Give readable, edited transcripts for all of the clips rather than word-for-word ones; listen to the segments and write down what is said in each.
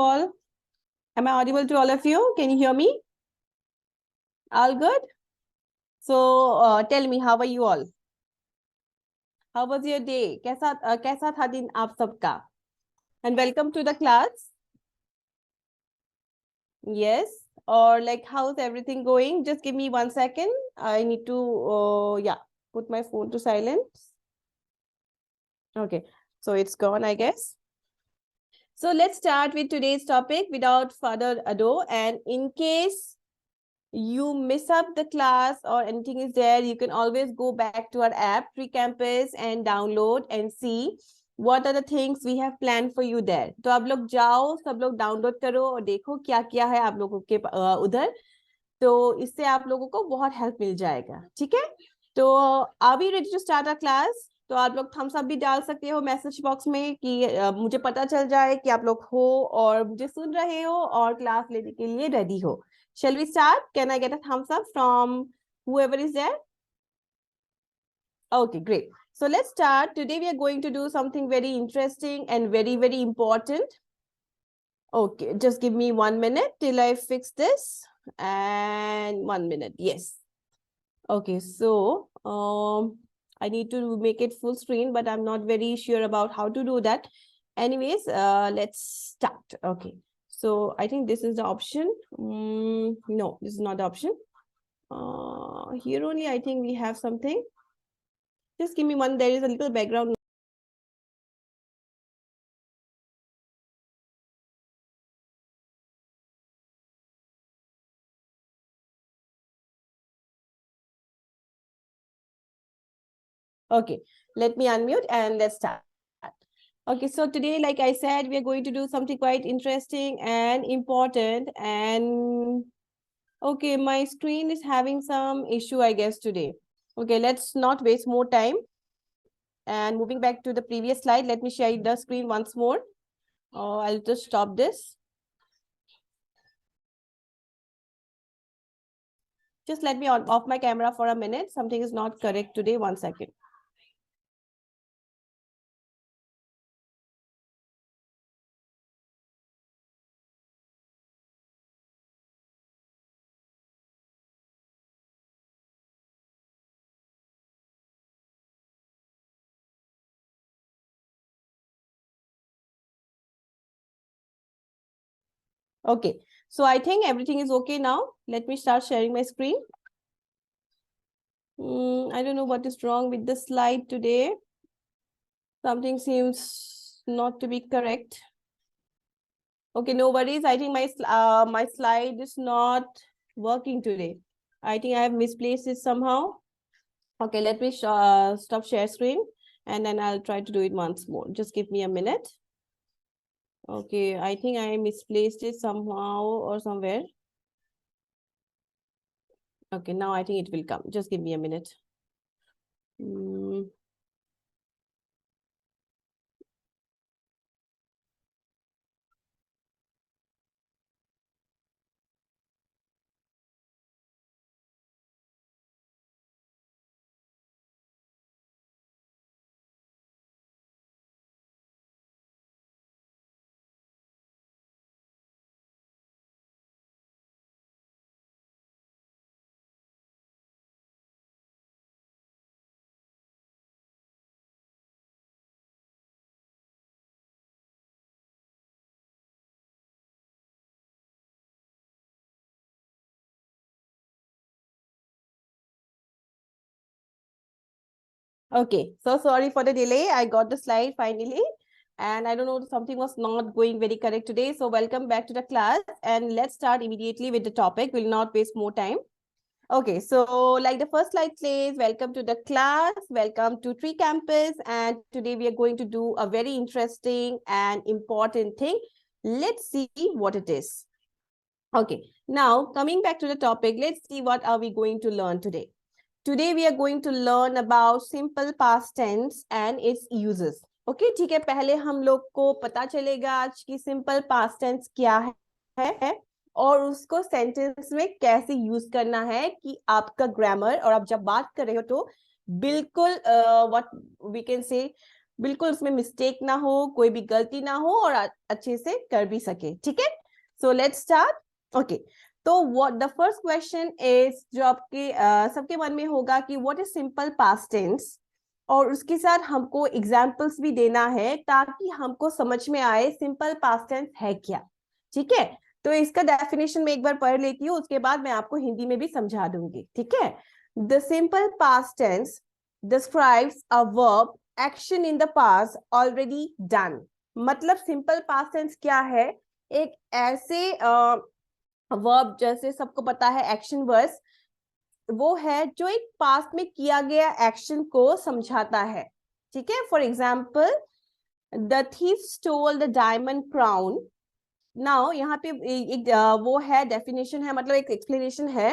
all? Am I audible to all of you? Can you hear me? All good? So tell me, how are you all? How was your day? कैसा था दिन आप सबका? And welcome to the class. Yes. Or like, how's everything going? Just give me 1 second. I need to, put my phone to silence. Okay. So it's gone, I guess. So let's start with today's topic without further ado. And in case you miss up the class or anything is there, you can always go back to our app, Tree Campus, and download and see what are the things we have planned for you there. तो आप लोग जाओ, सब लोग download करो और देखो क्या क्या है आप लोगों के उधर. तो इससे आप लोगों को बहुत हेल्प मिल जाएगा. ठीक है? तो are we ready to start our class? तो आप लोग थम्स अप भी डाल सकते हो मैसेज बॉक्स में कि मुझे पता चल जाए कि आप लोग हो और मुझे सुन रहे हो और क्लास लेने के लिए रेडी हो. Shall we start? Can I get a thumbs up from whoever is there? Okay, great. So let's start. Today we are going to do something very interesting and very, very important. Okay, just give me 1 minute till I fix this. And 1 minute, yes. Okay, so I need to make it full screen, but I'm not very sure about how to do that. Anyways, let's start. Okay. So I think this is the option. No, this is not the option. Here only I think we have something. Just give me one. There is a little background. Okay, let me unmute and let's start. Okay, so today, like I said, we are going to do something quite interesting and important. And okay, my screen is having some issue, I guess, today. Okay, let's not waste more time. And moving back to the previous slide, let me share the screen once more. I'll just stop this. Just let me off my camera for a minute. Something is not correct today. 1 second. Okay, so I think everything is okay now. Let me start sharing my screen. I don't know what is wrong with the slide today. Something seems not to be correct. Okay, no worries. I think my slide is not working today. I think I have misplaced it somehow. Okay, let me stop share screen and then I'll try to do it once more. Just give me a minute. Okay, I think I misplaced it somehow or somewhere. Okay, now I think it will come. Just give me a minute. Okay, so sorry for the delay. I got the slide finally. And I don't know, something was not going very correct today. So welcome back to the class. And let's start immediately with the topic. We'll not waste more time. Okay, so like the first slide says, welcome to the class. Welcome to Tree Campus. And today we are going to do a very interesting and important thing. Let's see what it is. Okay, now coming back to the topic, let's see what are we going to learn today. Today we are going to learn about simple past tense and its uses. Okay, ठीक है, पहले हम लोग को पता चलेगा आज की simple past tense क्या है और उसको सेंटेंस में कैसे यूज करना है कि आपका ग्रामर और आप जब बात कर रहे हो तो बिल्कुल व्हाट वी कैन से बिल्कुल उसमें मिस्टेक ना हो, कोई भी गलती ना हो और अच्छे से कर भी सके, ठीक है। So let's start. ओके, तो what the first question is, जो आपके सबके मन में होगा कि what is simple past tense, और उसके साथ हमको एग्जाम्पल्स भी देना है ताकि हमको समझ में आए सिंपल पास्ट टेंस है क्या, ठीक है। तो इसका डेफिनेशन मैं एक बार पढ़ लेती हूँ, उसके बाद मैं आपको हिंदी में भी समझा दूंगी, ठीक है। The simple past tense describes a verb action in the past already done. मतलब सिंपल पास्ट टेंस क्या है, एक ऐसे वर्ब, जैसे सबको पता है एक्शन वर्ड्स, वो है जो एक पास्ट में किया गया एक्शन को समझाता है, ठीक है। For example, the thief stole the diamond crown. Now यहाँ पे एक वो है डेफिनेशन है, मतलब एक एक्सप्लेनेशन है।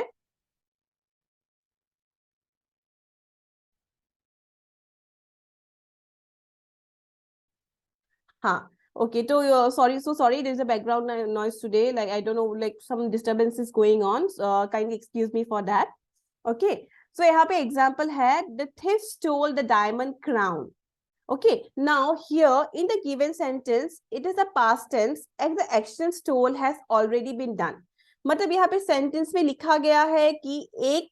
हाँ, okay, so sorry, there is a background noise today, like I don't know, like some disturbance is going on, so kindly excuse me for that. Okay, so यहाँ पे example है, the thief stole the diamond crown. Okay, now here in the given sentence it is a past tense and the action stole has already been done. मतलब यहाँ पे sentence में लिखा गया है कि एक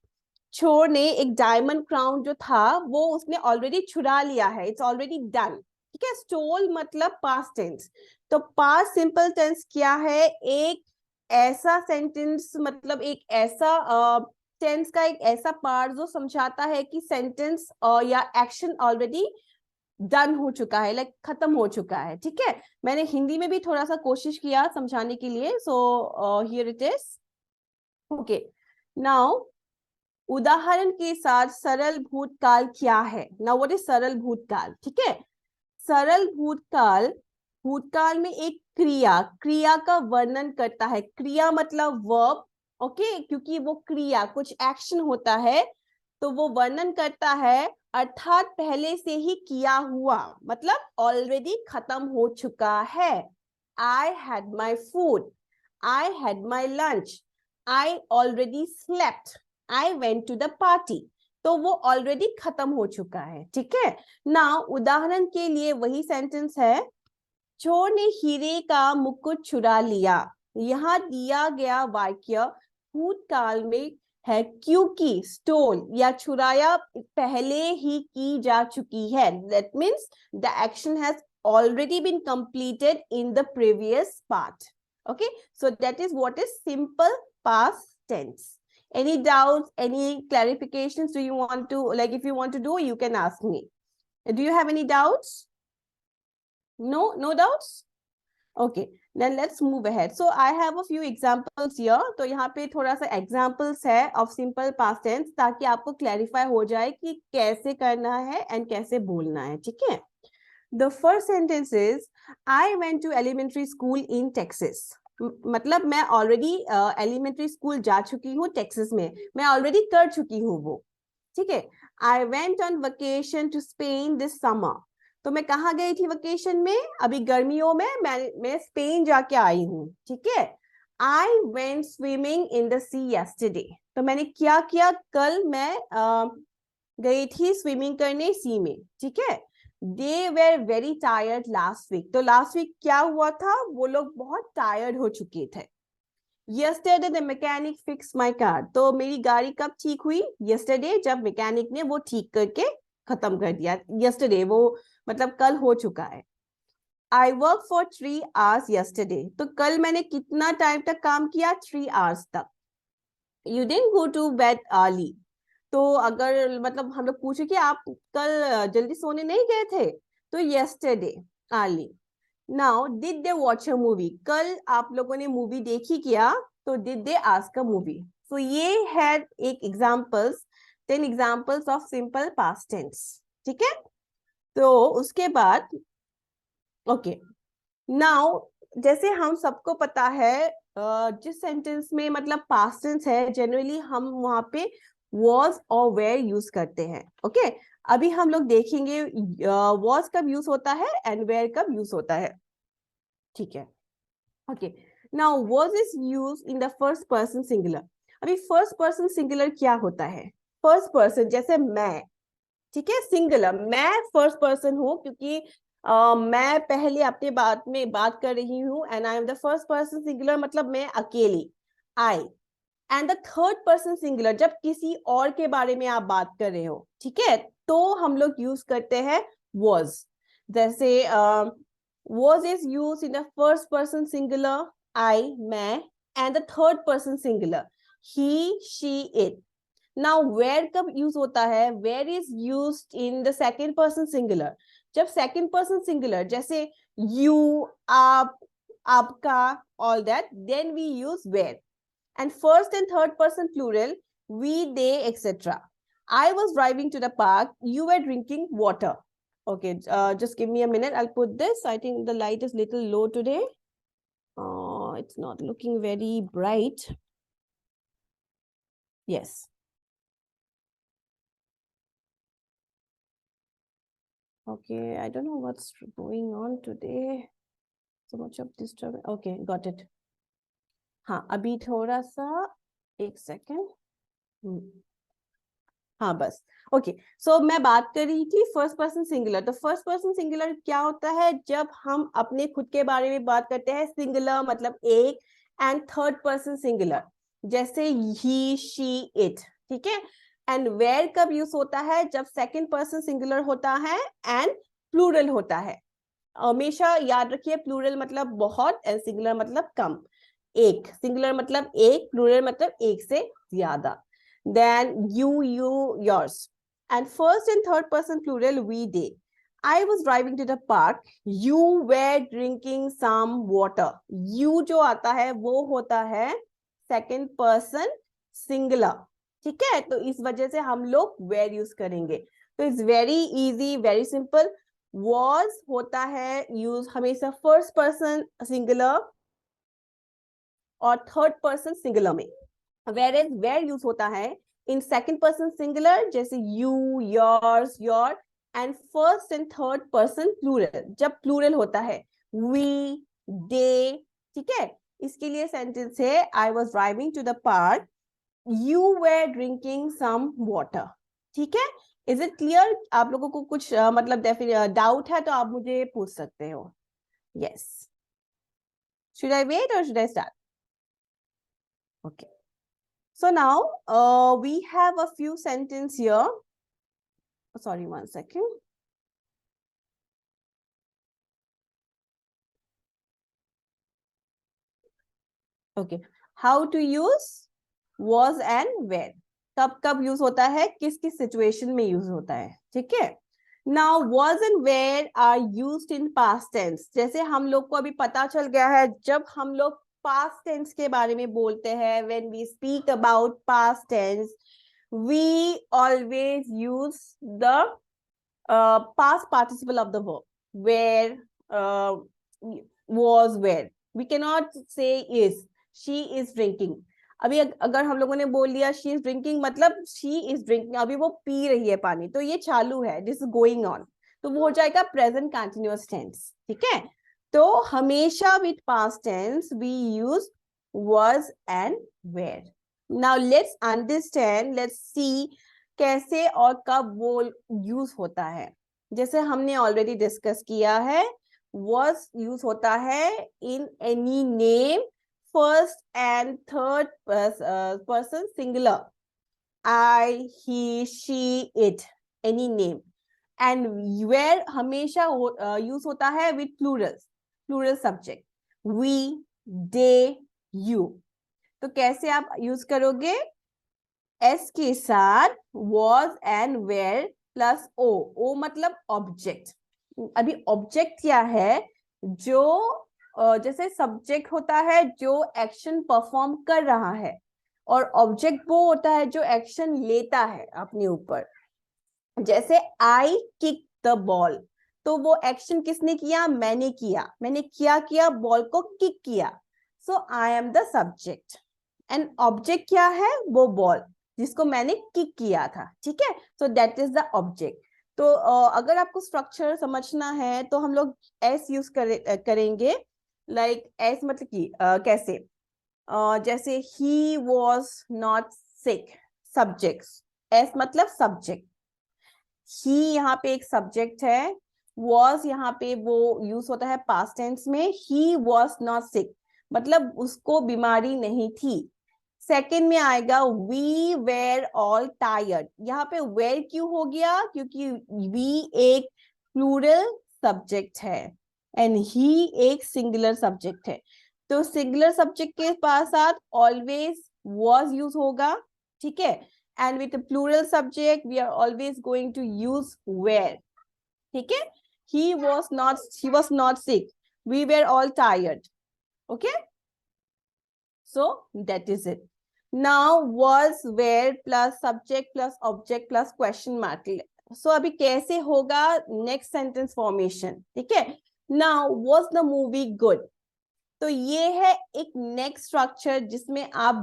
चोर ने एक डायमंड क्राउन जो था वो उसने ऑलरेडी चुरा लिया है, इट्स ऑलरेडी डन, ठीक है। स्टोल मतलब पास्ट टेंस, तो पास्ट सिंपल टेंस क्या है, एक ऐसा सेंटेंस, मतलब एक ऐसा टेंस का एक ऐसा पार्ट जो समझाता है कि सेंटेंस या एक्शन ऑलरेडी डन हो चुका है, लाइक खत्म हो चुका है, ठीक है। मैंने हिंदी में भी थोड़ा सा कोशिश किया समझाने के लिए, so here it is. Okay, now उदाहरण के साथ सरल भूतकाल क्या है। नाउ व्हाट इज सरल भूतकाल, ठीक है। सरल भूतकाल, भूतकाल में एक क्रिया, क्रिया का वर्णन करता है। क्रिया मतलब वर्ब, ओके, क्योंकि वो क्रिया कुछ एक्शन होता है तो वो वर्णन करता है, अर्थात पहले से ही किया हुआ, मतलब ऑलरेडी खत्म हो चुका है। I had my food, I had my lunch, I already slept, I went to the party. तो वो ऑलरेडी खत्म हो चुका है, ठीक है ना। उदाहरण के लिए वही सेंटेंस है, चोर ने हीरे का मुकुट चुरा लिया। यहाँ दिया गया वाक्य भूतकाल में है क्योंकि स्टोल या चुराया पहले ही की जा चुकी है। That means the action has already been completed in the previous part. Okay, so that is what is simple past tense. Any doubts, any clarifications do you want to, like if you want to do, you can ask me. Do you have any doubts? No doubts? Okay, then let's move ahead. So I have a few examples here. तो यहाँ पे थोड़ा सा examples है of simple past tense, ताकि आपको clarify हो जाए कि कैसे करना है and कैसे बोलना है, ठीक है। The first sentence is, I went to elementary school in Texas. मतलब मैं ऑलरेडी एलिमेंट्री स्कूल जा चुकी हूँ टेक्सास में, मैं ऑलरेडी कर चुकी हूँ वो, ठीक है। I went on vacation to Spain this summer. तो मैं कहाँ गई थी वेकेशन में, अभी गर्मियों में मैं स्पेन जाके आई हूँ, ठीक है। I went swimming in the sea yesterday. तो मैंने क्या किया, कल मैं गई थी स्विमिंग करने सी में, ठीक है। They were very tired last week. तो लास्ट वीक क्या हुआ था, वो लोग बहुत टायर्ड हो चुके थे। Yesterday the mechanic fixed my car. तो मेरी गाड़ी कब ठीक हुई, yesterday, जब मैकेनिक ने वो ठीक करके खत्म कर दिया। yesterday वो मतलब कल हो चुका है। I worked for 3 hours yesterday. तो कल मैंने कितना टाइम तक काम किया, 3 hours तक। You didn't go to bed early. तो अगर मतलब हम लोग पूछे कि आप कल जल्दी सोने नहीं गए थे, तो yesterday early. Now, did they watch a movie? कल आप लोगों ने मूवी देखी क्या, तो did they ask a movie? So ये है एक examples, 10 examples of simple past tense, ठीक है। तो उसके बाद ओके, नाउ जैसे हम सबको पता है जिस सेंटेंस में मतलब पास्ट टेंस है, जनरली हम वहां पे was और were यूज करते हैं, ओके। अभी हम लोग देखेंगे was कब यूज होता है एंड were कब यूज होता है, ठीक है। Okay, now was is used in the first person singular. अभी फर्स्ट पर्सन सिंगुलर क्या होता है, फर्स्ट पर्सन जैसे मैं, ठीक है, सिंगुलर, मैं फर्स्ट पर्सन हूँ क्योंकि मैं पहले अपने बात में बात कर रही हूँ and I am the first person singular, मतलब मैं अकेली, I. And the third person singular जब किसी और के बारे में आप बात कर रहे हो, ठीक है, तो हम लोग यूज करते हैं was। जैसे was is used in the first person singular, I, मैं, and the third person singular, he, she, it। Now where कब यूज होता है? Where is used in the second person singular। जब second person singular जैसे you, आप, आपका, all that, then we use where। And first and third person plural, we, they, etc. I was driving to the park, you were drinking water। Okay, just give me a minute, I'll put this, I think the light is little low today, it's not looking very bright, yes। Okay, I don't know what's going on today, so much of disturbance। Okay, got it। हाँ, अभी थोड़ा सा, एक second, हाँ बस। Okay, सो मैं बात कर रही थी फर्स्ट पर्सन सिंगुलर। तो फर्स्ट पर्सन सिंगुलर क्या होता है? जब हम अपने खुद के बारे में बात करते हैं, सिंगुलर मतलब एक, एंड थर्ड पर्सन सिंगुलर जैसे ही, शी, इट, ठीक है। एंड वेयर कब यूज होता है? जब सेकंड पर्सन सिंगुलर होता है एंड प्लूरल होता है। हमेशा याद रखिए, प्लूरल मतलब बहुत एंड सिंगुलर मतलब कम। एक, सिंगुलर मतलब एक, प्लूरल मतलब एक से ज्यादा। Then you, yours, and first and third person plural, we, they। I was driving to the park, you were drinking some water। you जो आता है वो होता है second person singular, ठीक है, तो इस वजह से हम लोग where यूज करेंगे। तो it's very easy, very simple. was होता है यूज हमेशा फर्स्ट पर्सन सिंगुलर और थर्ड पर्सन सिंगुलर में, whereas where यूज होता है इन सेकंड पर्सन सिंगुलर जैसे you, yours, your, and first and third person plural जब प्लूरल होता है we, they, ठीक है। इसके लिए सेंटेंस है I was driving to the park, you were drinking some water। ठीक है, इज इट क्लियर? आप लोगों को कुछ मतलब डाउट है तो आप मुझे पूछ सकते हो। यस, शुड आई वेट और should I start? Okay, so now we have a few sentences here, sorry, one second। okay, how to use was and where, कब कब यूज होता है, किस किस सिचुएशन में यूज होता है, ठीक है। now was and where are used in past tense। जैसे हम लोग को अभी पता चल गया है, जब हम लोग past tense के बारे में बोलते हैं, when we speak about past tense, we always use the past participle of the verb, where, was, where। we cannot say is। she is drinking, अभी अगर हम लोगों ने बोल दिया she is drinking मतलब she is drinking, अभी वो पी रही है पानी, तो ये चालू है, this is going on, तो वो हो जाएगा present continuous tense, ठीक है। तो हमेशा with past tense we use was and where। now let's understand, let's see कैसे और कब वो यूज होता है। जैसे हमने ऑलरेडी डिस्कस किया है, was यूज होता है in any name first and third person singular, I, he, she, it, any name। and where हमेशा यूज होता है with plurals, plural subject, we, they, you। तो कैसे आप यूज करोगे? S के साथ was and where plus o, o मतलब ऑब्जेक्ट। अभी ऑब्जेक्ट क्या है? जो जैसे सब्जेक्ट होता है जो एक्शन परफॉर्म कर रहा है, और ऑब्जेक्ट वो होता है जो एक्शन लेता है अपने ऊपर। जैसे आई किक द बॉल, तो वो एक्शन किसने किया? मैंने किया, मैंने किया बॉल को किक किया, so I am the subject. And object क्या है? वो बॉल जिसको मैंने किक किया था, ठीक है, so that is the object. तो अगर आपको स्ट्रक्चर समझना है तो हम लोग एस यूज करेंगे, लाइक एस मतलब कि कैसे, जैसे he was not sick, subject, S मतलब सब्जेक्ट। ही यहाँ पे एक सब्जेक्ट है, was यहाँ पे वो यूज होता है पास्ट टेंस में, he was not sick मतलब उसको बीमारी नहीं थी। सेकेंड में आएगा we were all tired, यहाँ पे were क्यों हो गया, क्योंकि we एक प्लूरल सब्जेक्ट है एंड ही एक सिंगुलर सब्जेक्ट है, तो सिंगुलर सब्जेक्ट के पास साथ ऑलवेज was यूज होगा, ठीक है, and with a plural subject we are always going to use were, ठीक है, he was not sick, we were all tired, okay, so that is it. Now was were plus subject plus object plus question mark, so अभी कैसे होगा next sentence formation, ठीक है। Now was the movie good, तो ये है एक next structure जिसमें आप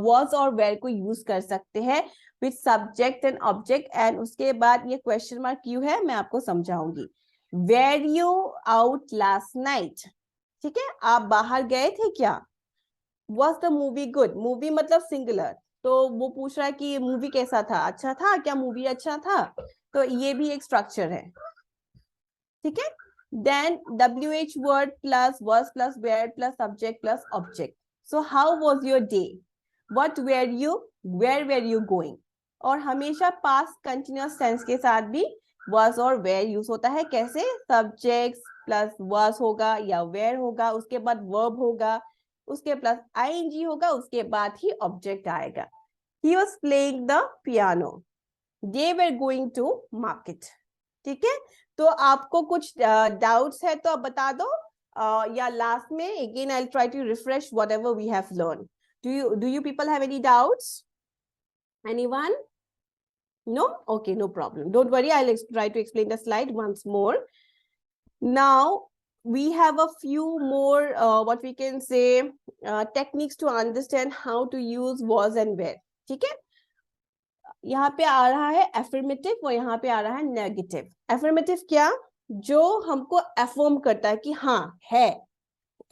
was और were को यूज कर सकते हैं with subject and object, and उसके बाद ये क्वेश्चन मार्क क्यों है मैं आपको समझाऊंगी। Were you out last night, ठीक है, आप बाहर गए थे क्या। Was the movie good, movie मतलब सिंगुलर, तो वो पूछ रहा है कि मूवी कैसा था, अच्छा था क्या, मूवी अच्छा था, तो ये भी एक स्ट्रक्चर है, ठीक है। Then WH word plus was plus where plus subject plus object. So how was your day? What were you? Where were you going? और हमेशा past continuous tense के साथ भी was और where यूज होता है, कैसे, subjects plus was होगा या where होगा, उसके बाद verb होगा, उसके प्लस ing होगा, उसके बाद ही object आएगा। He was playing the piano. They were going to market. ठीक है, तो आपको कुछ डाउट्स है तो आप बता दो, या लास्ट में again I try to refresh whatever we have learn. Do you people have any doubts, anyone? No? Okay, no problem. Don't worry, I'll try to explain the slide once more. Now, we have a few more, what we can say, techniques to understand how to use was and where. ठीक है, यहाँ पे आ रहा है affirmative और यहाँ पे आ रहा है नेगेटिव। एफर्मेटिव क्या, जो हमको एफर्म करता है कि हाँ है,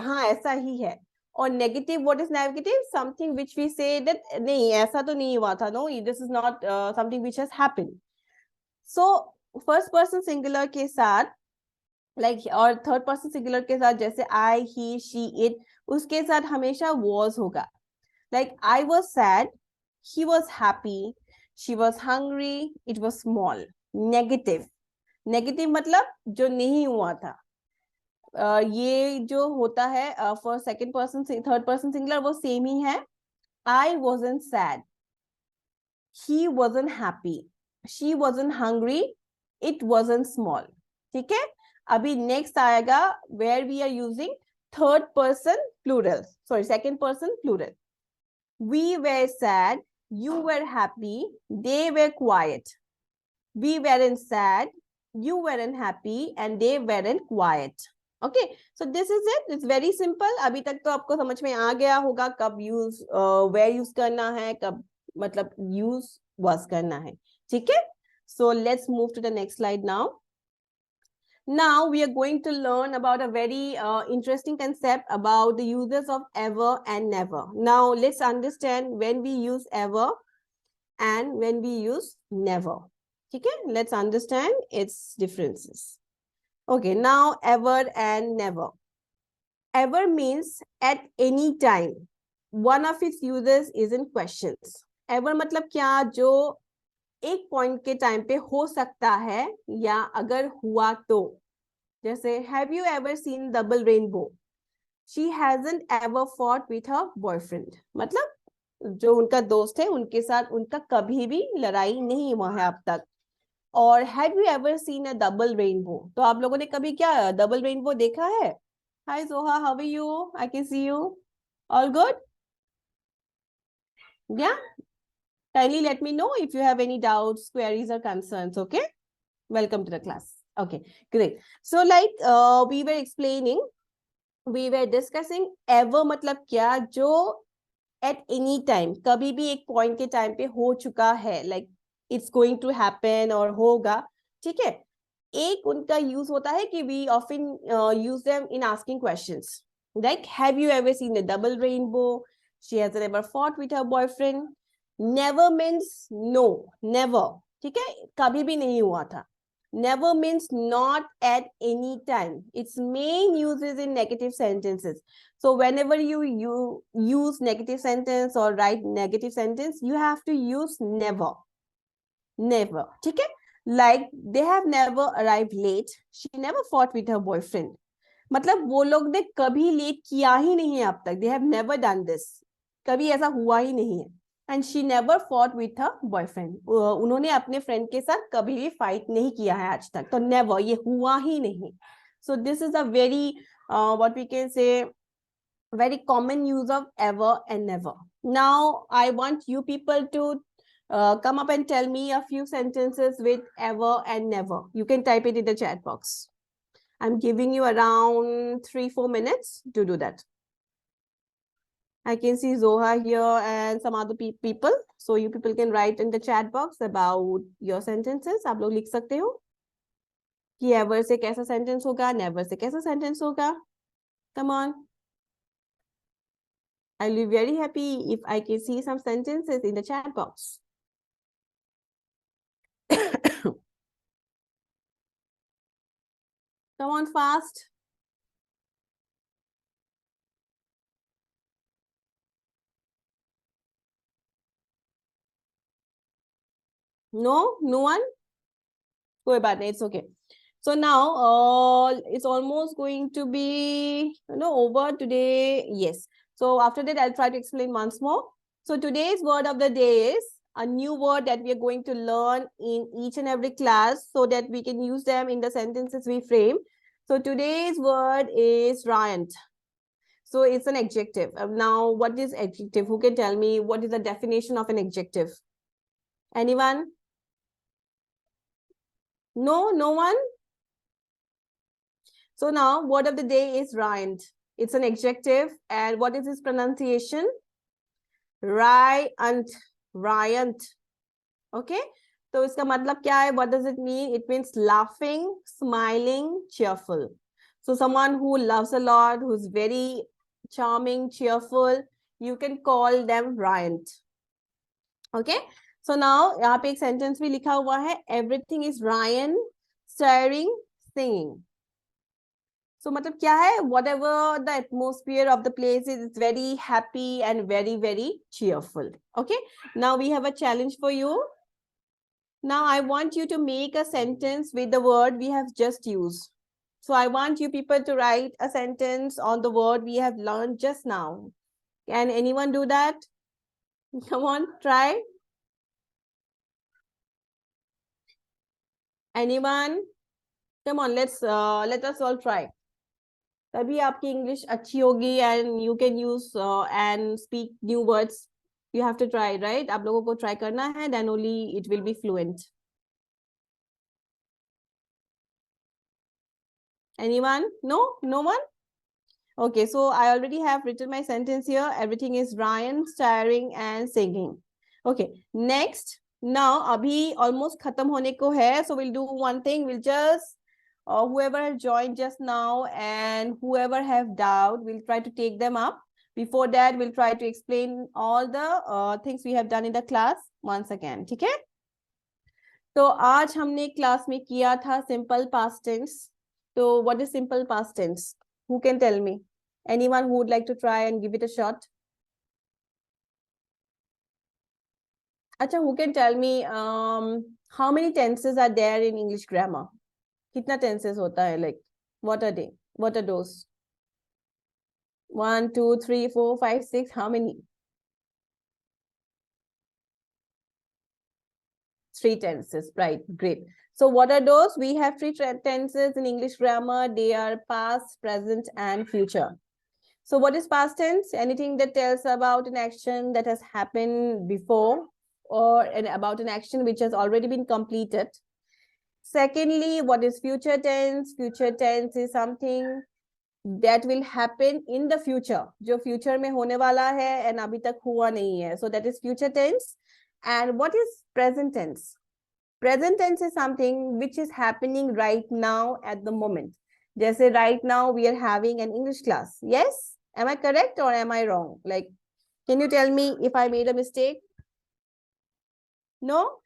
हाँ ऐसा ही है, और negative, what is negative, something which we say that नहीं ऐसा तो नहीं हुआ था, no this is not something which has happened. So first person singular के साथ लाइक और थर्ड पर्सन सिंगुलर के साथ जैसे आई, ही, शी, इट, उसके साथ हमेशा was होगा। Like I was sad, he was happy, she was hungry, it was small. Negative, negative मतलब जो नहीं हुआ था। ये जो होता है for second person third person singular वो सेम ही है। I wasn't sad, he wasn't happy, she wasn't hungry, it wasn't small. ठीक है, अभी नेक्स्ट आएगा where we are using third person plural, sorry second person plural. We were sad, you were happy, they were quiet. We weren't sad, you weren't happy, and they weren't quiet. Okay, so this is it. It's very simple. अभी तक तो आपको समझ में आ गया होगा कब यूज where यूज करना है, कब मतलब यूज was करना है, ठीक है। So let's move to the next slide now. Now we are going to learn about a very interesting concept about the uses of ever and never. Now let's understand when we use ever and when we use never. Okay, let's understand its differences. Okay, now ever and never. Ever means at any time. One of its uses is in questions. Ever मतलब क्या, जो एक point के time पे हो सकता है या अगर हुआ तो, जैसे have you ever seen double rainbow, she hasn't ever fought with her boyfriend, मतलब जो उनका दोस्त है उनके साथ उनका कभी भी लड़ाई नहीं हुआ है अब तक। और have you ever seen a double rainbow, तो आप लोगों ने कभी क्या डबल रेनबो देखा है। Hi Zoha, how are you, I can see you, all good, yeah kindly let me know if you have any doubts, queries or concerns. Okay, welcome to the class. Okay, great. So like we were explaining, we were discussing ever मतलब क्या, जो at any time कभी भी एक point के time पे हो चुका है, like it's going to happen और होगा, ठीक है। एक उनका यूज होता है कि we often use them in asking questions, like have you ever seen a double rainbow, she has ever fought with her boyfriend. Never means no, never, ठीक है, कभी भी नहीं हुआ था. Never means not at any time. Its main use is in negative sentences. So whenever you use negative sentence or write negative sentence, you have to use never. Never. ठीक है? Like they have never arrived late. She never fought with her boyfriend. मतलब वो लोग ने कभी late किया ही नहीं है अब तक. They have never done this. कभी ऐसा हुआ ही नहीं है. And she never fought with her boyfriend. उन्होंने अपने फ्रेंड के साथ कभी भी फाइट नहीं किया है आज तक. तो never, ये हुआ ही नहीं. So this is a very what we can say, very common use of ever and never. Now I want you people to come up and tell me a few sentences with ever and never. You can type it in the chat box. I'm giving you around 3-4 minutes to do that. I can see Zoha here and some other people. So you people can write in the chat box about your sentences. आप लोग लिख सकते हो कि ever से कैसा sentence होगा, never से कैसा sentence होगा. Come on. I'll be very happy if I can see some sentences in the chat box. Come on fast. No, no one. कोई बात नहीं, it's okay. So now it's almost going to be over today. Yes. So after that, I'll try to explain once more. So today's word of the day is a new word that we are going to learn in each and every class so that we can use them in the sentences we frame. So today's word is riant. So it's an adjective. Now, what is adjective? Who can tell me what is the definition of an adjective? Anyone? No, no one? So now, word of the day is riant. It's an adjective. And what is its pronunciation? Riant. Riant. Okay? So इसका मतलब क्या है? What does it mean? It means laughing, smiling, cheerful. So someone who loves a lot, who's very charming, cheerful, you can call them riant. Okay? So now यहाँ पे एक sentence भी लिखा हुआ है. Everything is riant, staring, singing. So मतलब क्या है? Whatever the atmosphere of the place is, it's very happy and very, very cheerful. Okay? Now we have a challenge for you. Now I want you to make a sentence with the word we have just used. So I want you people to write a sentence on the word we have learned just now. Can anyone do that? Come on, try. Anyone? Come on, let us all try. तभी आपकी English अच्छी होगी and you can use and speak new words. You have to try, right? आप लोगों को try करना है, then only it will be fluent. Anyone? No? No one? Okay, so I already have written my sentence here. Everything is Ryan, staring and singing. Okay, next. Now, abhi almost khatam hone ko hai. So we'll do one thing. We'll just, whoever has joined just now and whoever have doubt, we'll try to take them up. Before that, we'll try to explain all the things we have done in the class once again. ठीक है? तो आज हमने class में किया था simple past tense. So what is simple past tense? Who can tell me? Anyone who would like to try and give it a shot? Acha, who can tell me how many tenses are there in English grammar? Kitna tenses hota hai? Like, what are they? What are those? 1, 2, 3, 4, 5, 6. How many? 3 tenses, right? Great. So what are those? We have 3 tenses in English grammar. They are past, present, and future. So what is past tense? Anything that tells about an action that has happened before or about an action which has already been completed. Secondly, what is future tense? Future tense is something that will happen in the future. जो future में होने वाला है and अभी तक हुआ नहीं है. So that is future tense. And what is present tense? Present tense is something which is happening right now at the moment. जैसे right now we are having an English class. Yes? Am I correct or am I wrong? Like, can you tell me if I made a mistake? No?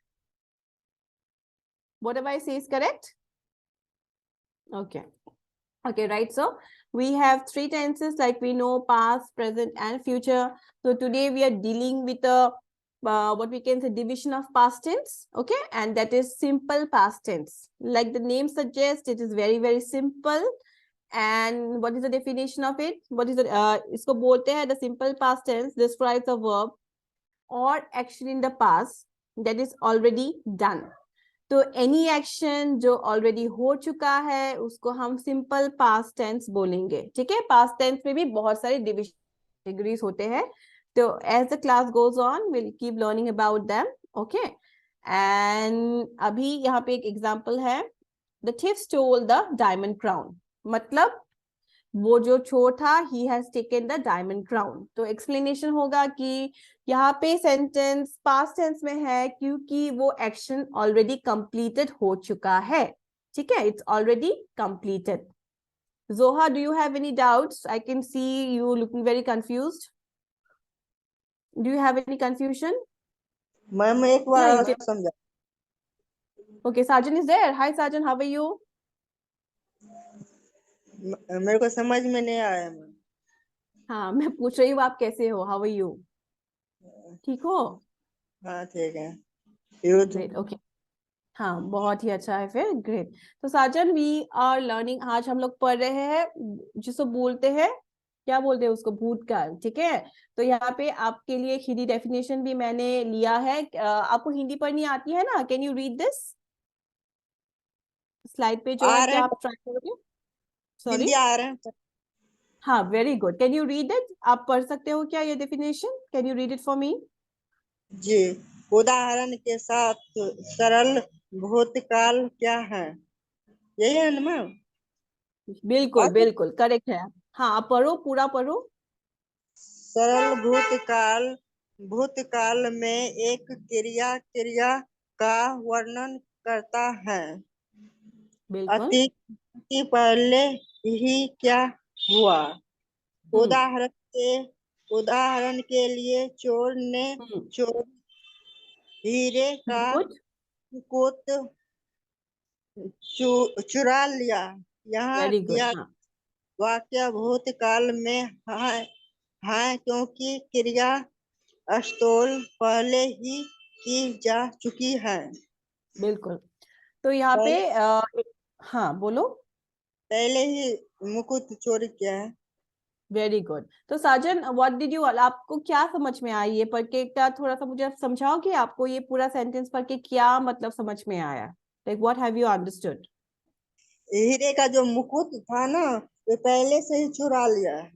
Whatever I say is correct? Okay. Okay, right. So we have three tenses like we know past, present, and future. So today we are dealing with a what we can say division of past tense. Okay, and that is simple past tense. Like the name suggests, it is very, very simple. And what is the definition of it? What is the इसको बोलते हैं the simple past tense describes a verb or action in the past that is already done. तो any action जो already हो चुका है उसको हम सिंपल पास्ट टेंस बोलेंगे. ठीक है, पास्ट टेंस में भी बहुत सारे डिग्रीज होते हैं. तो as the class goes on will keep learning about them. Okay, and अभी यहाँ पे एक एग्जांपल है. The thief stole the diamond crown. मतलब वो जो चोर था he has taken the diamond crown. तो एक्सप्लेनेशन होगा कि यहाँ पे सेंटेंस पास्ट टेंस में है क्योंकि वो एक्शन ऑलरेडी कंप्लीटेड हो चुका है. ठीक है, it's already completed. Zoha, do you have any doubts? I can see you looking very confused. Do you have any confusion? Ma'am एक बार और समझा. Okay, Sajan is there. Hi Sajan, how are you? मेरे को समझ में नहीं आया ma'am. हाँ, मैं पूछ रही हूँ आप कैसे हो? How are you? ठीक हो? हाँ ठीक है. ग्रेट. ओके, हाँ बहुत ही अच्छा है फिर. ग्रेट. तो साजन वी आर लर्निंग. आज हम लोग पढ़ रहे हैं जिसको बोलते हैं, क्या बोलते हैं उसको, भूतकाल. ठीक है, तो यहाँ पे आपके लिए एक हिंदी डेफिनेशन भी मैंने लिया है. आपको हिंदी पढ़नी आती है ना? Can you read this? Slide पे जो है क्या आप ट्राई करोगे? सॉरी, आ रहे हैं. हाँ very good. Can you read it? आप पढ़ सकते हो क्या ये definition? Can you read it for me? जी. उदाहरण के साथ सरल भूतकाल क्या है? यही है ना मैम? बिल्कुल बिल्कुल करेक्ट है. हाँ आप पढ़ो, पूरा पढ़ो. सरल भूतकाल भूतकाल में एक क्रिया का वर्णन करता है. बिल्कुल. अतीत पहले ही क्या हुआ. उदाहरण के लिए चोर ने हीरे का मुकुट चुरा लिया. यहाँ वेरी दिया गुड. वाक्य भूतकाल में है क्योंकि क्रिया स्थूल पहले ही की जा चुकी है. बिल्कुल. तो यहाँ पे हाँ बोलो. पहले ही मुकुट चोरी किया है. Very good. तो साजन व्हाट डिड यू, आपको क्या समझ में आई ये पढ़ के? क्या थोड़ा सा मुझे समझाओ कि आपको ये पूरा सेंटेंस पढ़ के क्या मतलब समझ में आया? Like what have you understood? हीरे का जो मुकुट था ना वो पहले से ही चुरा लिया है.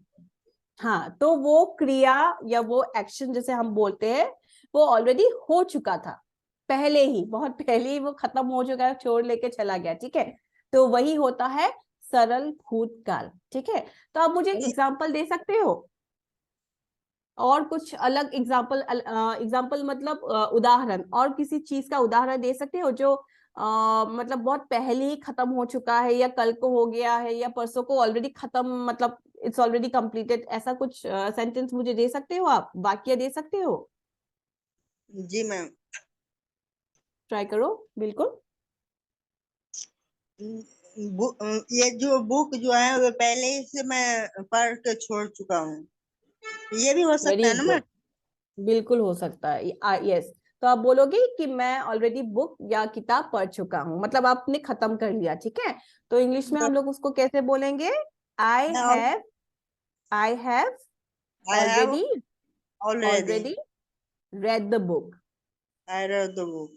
हाँ, तो वो क्रिया या वो एक्शन जैसे हम बोलते हैं वो ऑलरेडी हो चुका था पहले ही, बहुत पहले ही वो खत्म हो चुका है, छोड़ लेके चला गया. ठीक है, तो वही होता है सरल भूतकाल. ठीक है, तो आप मुझे एग्जांपल दे सकते हो और कुछ अलग एग्जांपल? एग्जांपल मतलब उदाहरण, और किसी चीज का उदाहरण दे सकते हो जो मतलब बहुत पहले ही खत्म हो चुका है या कल को हो गया है या परसों को ऑलरेडी खत्म, मतलब इट्स ऑलरेडी कंप्लीटेड. ऐसा कुछ सेंटेंस मुझे दे सकते हो आप? वाक्य दे सकते हो? जी मैम. ट्राई करो. बिल्कुल. ये जो बुक जो है वो पहले ही से मैं पढ़ के छोड़ चुका हूँ. ये भी हो सकता वेरी है ना मैम? गुड. बिल्कुल हो सकता है. यस. तो आप बोलोगे कि मैं ऑलरेडी बुक या किताब पढ़ चुका हूँ, मतलब आपने खत्म कर लिया. ठीक है, तो इंग्लिश में हम लोग उसको कैसे बोलेंगे? I have I have already already read the book. I read the book.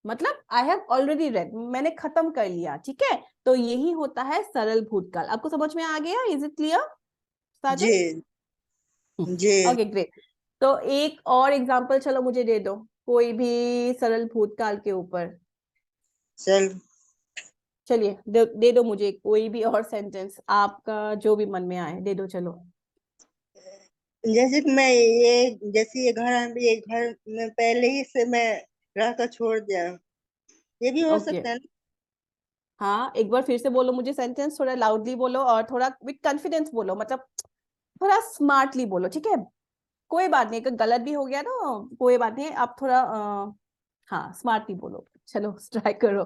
मतलब आई हैव ऑलरेडी रेड, मैंने खत्म कर लिया. ठीक है, तो यही होता है सरल भूतकाल. आपको समझ में आ गया? इज इट क्लियर जी साजन? जी. Okay great. तो एक और एग्जांपल चलो मुझे दे दो, कोई भी सरल भूतकाल के ऊपर. चल. चलिए दे दो मुझे कोई भी और सेंटेंस, आपका जो भी मन में आए दे दो. चलो. जैसे कि मैं ये घर में पहले ही से मैं रहकर छोड़ दिया. ये भी हो ओके. सकता है ना? हाँ एक बार फिर से बोलो मुझे सेंटेंस, थोड़ा लाउडली बोलो और थोड़ा विद कॉन्फिडेंस बोलो, मतलब थोड़ा स्मार्टली बोलो. ठीक है, कोई बात नहीं, अगर गलत भी हो गया ना कोई बात नहीं, आप थोड़ा हाँ स्मार्टली बोलो. चलो ट्राई करो.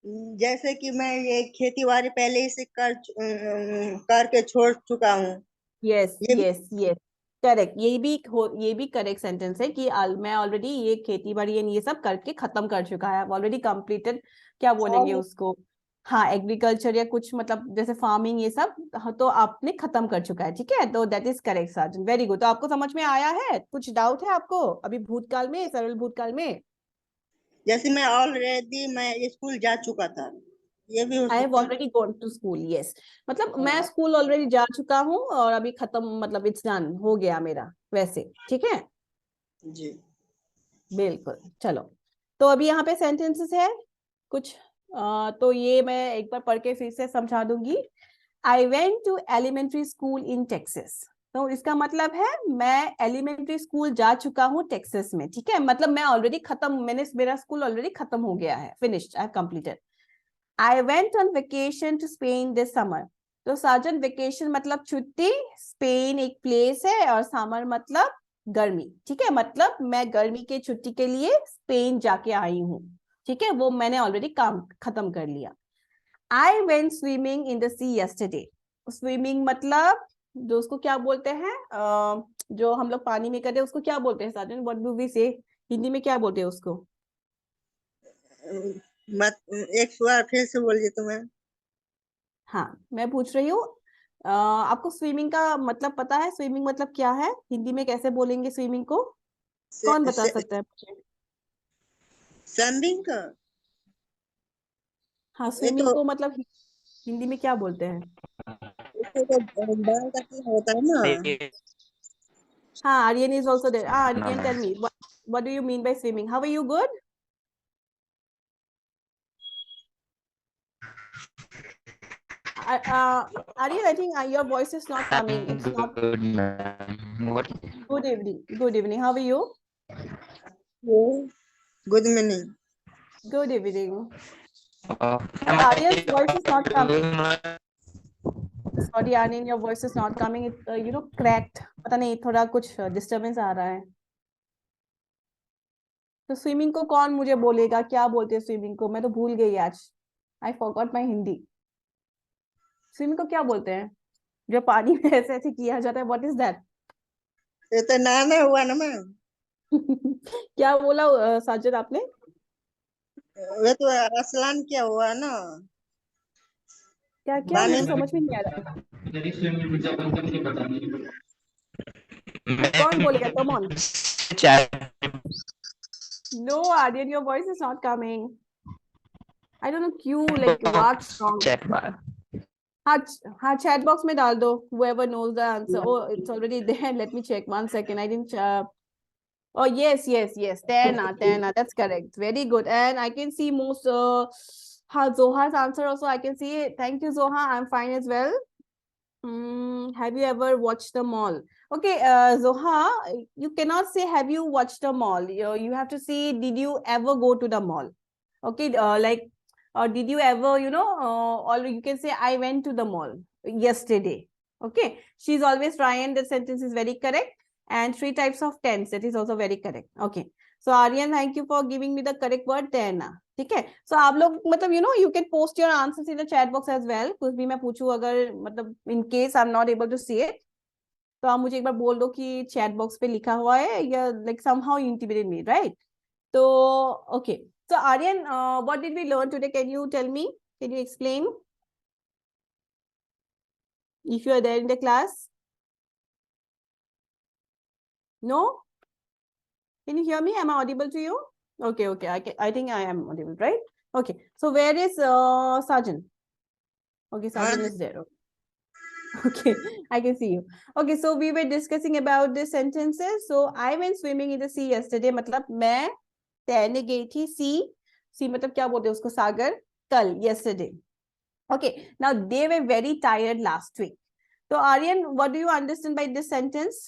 जैसे कि मैं ये खेती बाड़ी पहले ही से करके छोड़ चुका हूँ। यस ये भी यस यस, करेक्ट। ये भी करेक्ट सेंटेंस है कि मैं ऑलरेडी ये खेती बाड़ी ये सब करके खत्म कर चुका है, ऑलरेडी कंप्लीटेड। क्या बोलेंगे all- उसको? हाँ, एग्रीकल्चर या कुछ मतलब जैसे फार्मिंग ये सब, हाँ, तो आपने खत्म कर चुका है, ठीक है। तो that is correct Sajan, very good. तो आपको समझ में आया है? कुछ डाउट है आपको अभी भूतकाल में, सरल भूतकाल में? जैसे मैं ऑलरेडी मैं स्कूल जा चुका था, ये भी हो आई हैव सकता है। Already gone to school, yes. मतलब मैं हाँ स्कूल ऑलरेडी जा चुका हूँ और अभी खत्म, मतलब इट्स डन, हो गया मेरा, वैसे ठीक है। जी। बिल्कुल, चलो। तो अभी यहाँ पे सेंटेंसेस है कुछ, तो ये मैं एक बार पढ़ के फिर से समझा दूंगी। I went to elementary school in Texas. तो इसका मतलब है मैं एलिमेंट्री स्कूल जा चुका हूँ टेक्सास में, ठीक है। मतलब मैं ऑलरेडी खत्म, मेरा स्कूल ऑलरेडी खत्म हो गया है, finished, I have completed. I went on vacation to Spain this summer. तो साजन, वेकेशन मतलब छुट्टी, स्पेन एक प्लेस है, और समर मतलब गर्मी, ठीक है। मतलब मैं गर्मी के छुट्टी के लिए स्पेन जाके आई हूँ, ठीक है। वो मैंने ऑलरेडी काम खत्म कर लिया। I went swimming in the sea yesterday. Swimming मतलब जो उसको क्या बोलते हैं, जो हम लोग पानी में करते हैं उसको क्या बोलते हैं साजन? व्हाट डू वी से? हिंदी में क्या बोलते हैं उसको? मत एक बार फिर से बोलिए तो मैं। हाँ, मैं पूछ रही हूँ, आपको स्विमिंग का मतलब पता है? स्विमिंग मतलब क्या है, हिंदी में कैसे बोलेंगे स्विमिंग को? कौन बता सकता है मुझे? स्विमिंग का हाँ, ये स्विमिंग तो को मतलब हिंदी में क्या बोलते हैं? इसको तो बाल का होता है ना। हाँ, Aryan is also there. Aryan, tell me what do you mean by swimming? How are you? Good? Aryan, I think your voice is not coming. I'm It's not. good, ma'am. What? Good evening. Good evening. How are you? Good morning. Good evening. But Am Aryan's I voice is not coming. doing my Sorry, Aryan, your voice is not coming. It, cracked. पता नहीं, थोड़ा कुछ disturbance आ रहा है। तो swimming को कौन मुझे बोलेगा, क्या बोलते हैं स्विमिंग को? मैं तो भूल गई आज। I forgot my Hindi. Swimming को क्या बोलते हैं जो पानी में ऐसे ऐसे किया जाता है? What is that? ये तो नाना हुआ ना मैम। क्या बोला साजिद आपने? वे तो असलान क्या हुआ ना। क्या क्या, पानी मुझे में समझ में नहीं आ रहा। कौन बोलेगा? Come on. chat no Aryan, your voice is not coming. I don't know क्यों, like what's wrong. chat bar? हाँ हाँ, चैट बॉक्स में डाल दो, whoever knows the answer. Oh, it's already there. Let me check 1 second. I didn't Oh, yes, yes, yes. Tena, Tena. That's correct. Very good. And I can see most Zoha's answer also. I can see it. Thank you, Zoha. I'm fine as well. Have you ever watched the mall? Okay, Zoha, you cannot say have you watched the mall. You have to say did you ever go to the mall? Okay, like, or did you ever, or you can say I went to the mall yesterday. Okay, she's always trying. The sentence is very correct. And 3 types of tense, that is also very correct. Okay, so Aryan, thank you for giving me the correct word Tena. ठीक है। सो आप लोग मतलब you can post your answers in the chat box as well. कुछ भी मैं पूछूं अगर, मतलब in case I am not able to see it, तो आप मुझे एक बार बोल दो कि चैट बॉक्स पे लिखा हुआ है, या लाइक समहाउ इंटिमिडेट मी, राइट? तो okay, so Aryan, what did we learn today? Can you tell me? Can you explain? If you are there in the class? No? Can you hear me? Am I audible to you? Okay, okay. I think I am audible, right? Okay. So where is Sajan? Okay, हाँ Sajan ji. is there. Okay, I can see you. Okay, so we were discussing about the sentences. So I went swimming in the sea yesterday. मतलब मैं तैरने गई थी। sea मतलब क्या बोलते हैं उसको? सागर। कल, yesterday. Okay, now they were very tired last week. So Aryan, what do you understand by this sentence?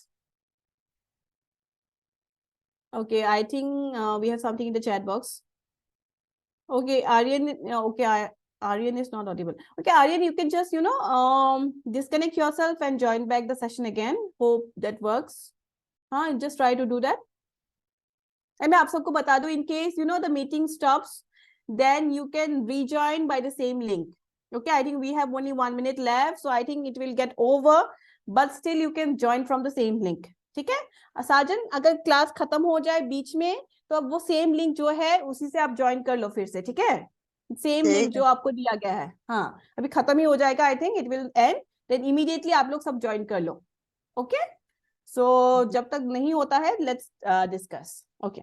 Okay, I think we have something in the chat box. Okay, Aryan, okay, Aryan is not audible. Okay, Aryan, you can just, disconnect yourself and join back the session again. Hope that works. Just try to do that. And मैं आप सबको बता दूं, in case, the meeting stops, then you can rejoin by the same link. Okay, I think we have only 1 minute left, so I think it will get over, but still you can join from the same link. ठीक है साजन, अगर class खत्म हो जाए बीच में तो अब वो सेम लिंक जो है उसी से आप ज्वाइन कर लो फिर से, ठीक है? सेम लिंक ठीक जो आपको दिया गया है, हाँ अभी खत्म ही हो जाएगा, I think it will end, then immediately आप लोग सब ज्वाइन कर लो. ओके, सो जब तक नहीं होता है लेट्स डिस्कस. ओके